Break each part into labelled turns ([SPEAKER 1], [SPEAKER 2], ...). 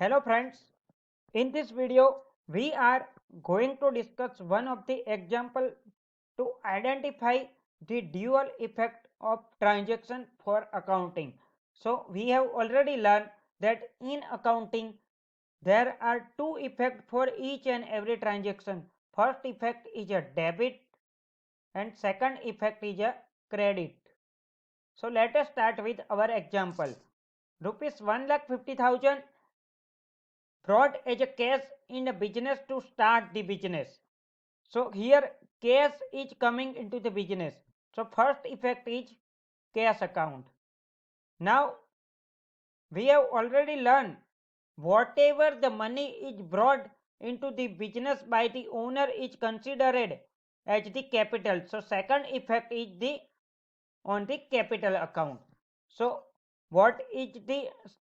[SPEAKER 1] Hello friends, in this video we are going to discuss one of the example to identify the dual effect of transaction for accounting. So we have already learned that in accounting there are two effects for each and every transaction. First effect is a debit and second effect is a credit. So let us start with our example. Rupees 1,50,000 brought as a cash in a business to start the business. So here cash is coming into the business. So first effect is cash account. Now we have already learned whatever the money is brought into the business by the owner is considered as the capital. So second effect is the on the capital account. So what is the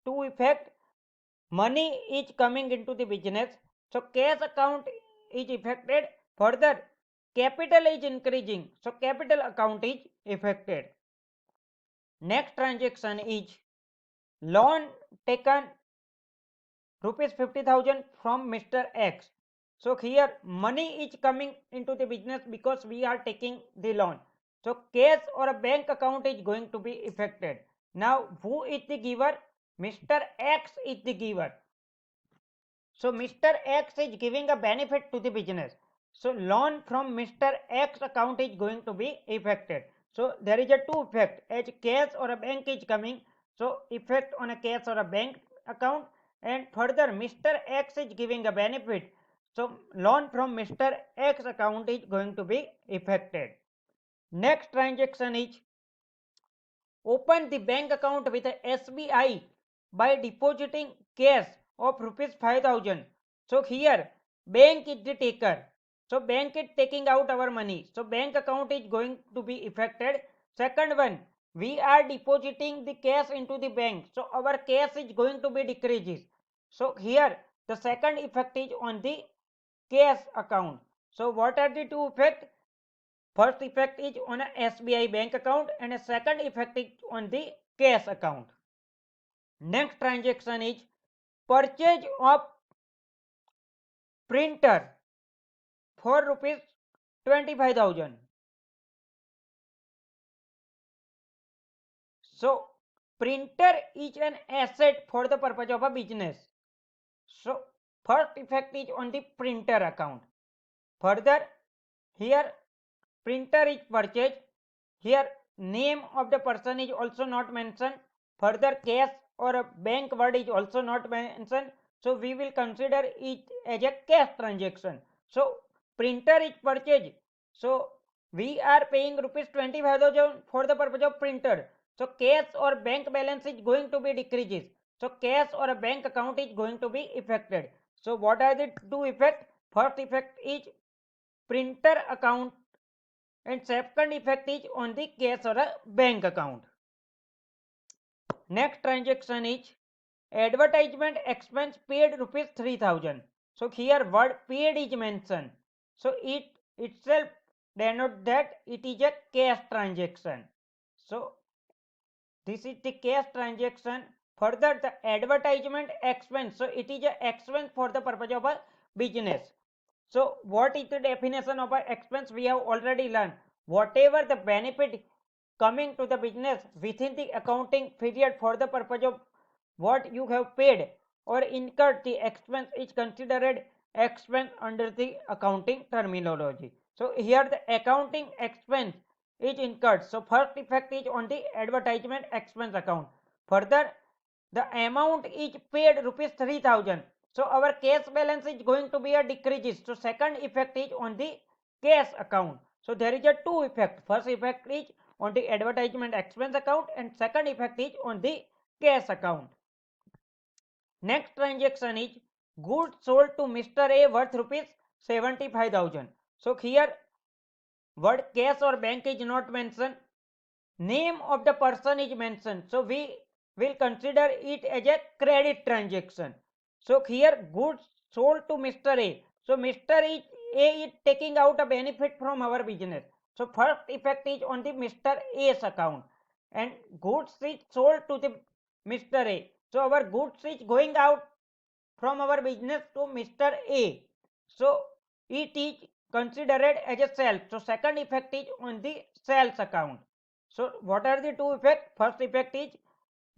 [SPEAKER 1] two effect? Money is coming into the business, so cash account is affected. Further, capital is increasing, so capital account is affected. Next transaction is loan taken rupees 50,000 from Mr. X. So here money is coming into the business because we are taking the loan. So cash or a bank account is going to be affected. Now who is the giver? Mr. X is the giver. So Mr. X is giving a benefit to the business. So loan from Mr. X account is going to be affected. So there is a two effect as cash or a bank is coming. So effect on a cash or a bank account, and further Mr. X is giving a benefit. So loan from Mr. X account is going to be affected. Next transaction is open the bank account with a SBI by depositing cash of rupees 5,000. So here bank is the taker. So bank is taking out our money. So bank account is going to be affected. Second one, we are depositing the cash into the bank. So our cash is going to be decreases. So here the second effect is on the cash account. So what are the two effects? First effect is on a SBI bank account and a second effect is on the cash account. Next transaction is purchase of printer for rupees 25,000. So printer is an asset for the purpose of a business. So first effect is on the printer account. Further, here printer is purchased. Here name of the person is also not mentioned. Further cash or a bank word is also not mentioned. So we will consider it as a cash transaction. So printer is purchased. So we are paying rupees 25,000 for the purpose of printer. So cash or bank balance is going to be decreases. So cash or a bank account is going to be affected. So what are the two effects? First effect is printer account and second effect is on the cash or a bank account. Next transaction is advertisement expense paid rupees 3,000. So here word paid is mentioned. So it itself denotes that it is a cash transaction. So this is the cash transaction. Further, the advertisement expense. So it is a expense for the purpose of a business. So what is the definition of an expense? We have already learned. Whatever the benefit coming to the business within the accounting period for the purpose of what you have paid or incurred, the expense is considered expense under the accounting terminology. So here the accounting expense is incurred. So first effect is on the advertisement expense account. Further, the amount is paid rupees 3,000. So our cash balance is going to be a decreases. So second effect is on the cash account. So there is a two effect. First effect is on the advertisement expense account and second effect is on the cash account. Next transaction is goods sold to Mr. A worth rupees 75,000. So here word cash or bank is not mentioned. Name of the person is mentioned. So we will consider it as a credit transaction. So here goods sold to Mr. A. So Mr. A is taking out a benefit from our business. So first effect is on the Mr. A's account and goods is sold to the Mr. A. So our goods is going out from our business to Mr. A. So it is considered as a sales. So second effect is on the sales account. So what are the two effects? First effect is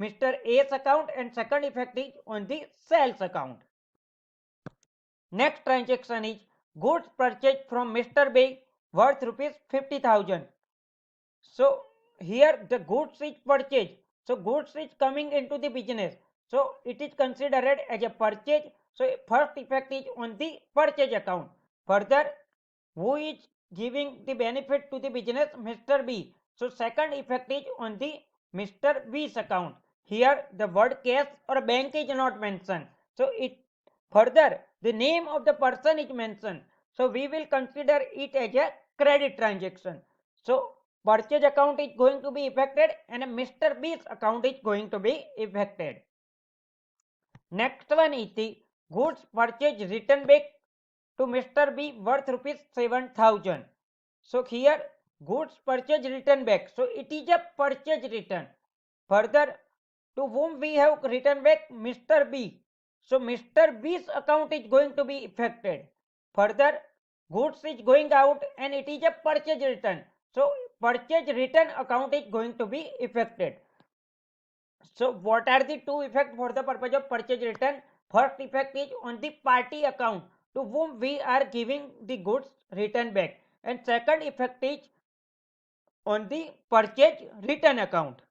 [SPEAKER 1] Mr. A's account and second effect is on the sales account. Next transaction is goods purchased from Mr. B worth rupees 50,000. So here the goods is purchased. So goods is coming into the business. So it is considered as a purchase. So first effect is on the purchase account. Further, who is giving the benefit to the business? Mr. B. So second effect is on the Mr. B's account. Here the word cash or bank is not mentioned. So it further the name of the person is mentioned. So we will consider it as a credit transaction. So purchase account is going to be affected and Mr. B's account is going to be affected. Next one is the goods purchase return back to Mr. B worth rupees 7,000. So here goods purchase return back. So it is a purchase return. Further, to whom we have written back? Mr. B. So Mr. B's account is going to be affected. Further, goods is going out and it is a purchase return. So purchase return account is going to be affected. So what are the two effects for the purpose of purchase return? First effect is on the party account to whom we are giving the goods return back, and second effect is on the purchase return account.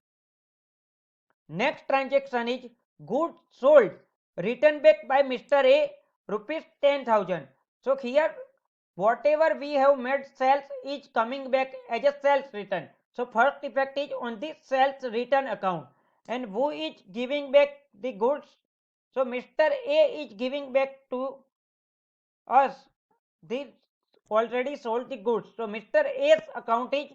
[SPEAKER 1] Next transaction is goods sold return back by Mr. A rupees 10,000. So here whatever we have made sales is coming back as a sales return. So first effect is on the sales return account. And who is giving back the goods? So Mr. A is giving back to us the already sold the goods. So Mr. A's account is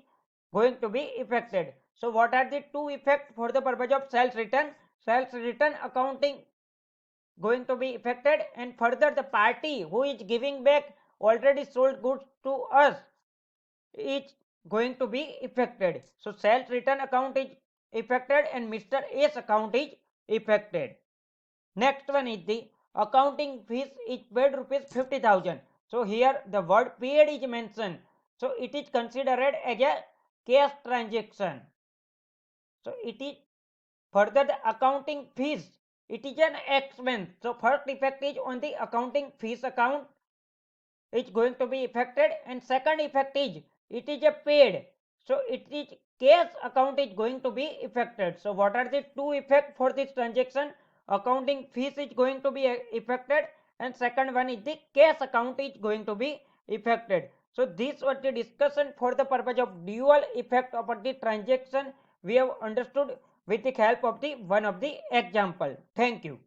[SPEAKER 1] going to be affected. So what are the two effects for the purpose of sales return? Sales return accounting going to be affected, and further the party who is giving back already sold goods to us is going to be affected. So sales return account is affected and Mr. A's account is affected. Next one is the accounting fees is paid rupees 50,000. So here the word paid is mentioned. So it is considered as a cash transaction. So it is further the accounting fees. It is an expense. So first effect is on the accounting fees account. It's going to be affected, and second effect is it is a paid. So it is cash account is going to be affected. So what are the two effects for this transaction? Accounting fees is going to be affected, and second one is the cash account is going to be affected. So this was the discussion for the purpose of dual effect of the transaction we have understood with the help of the one of the example. Thank you.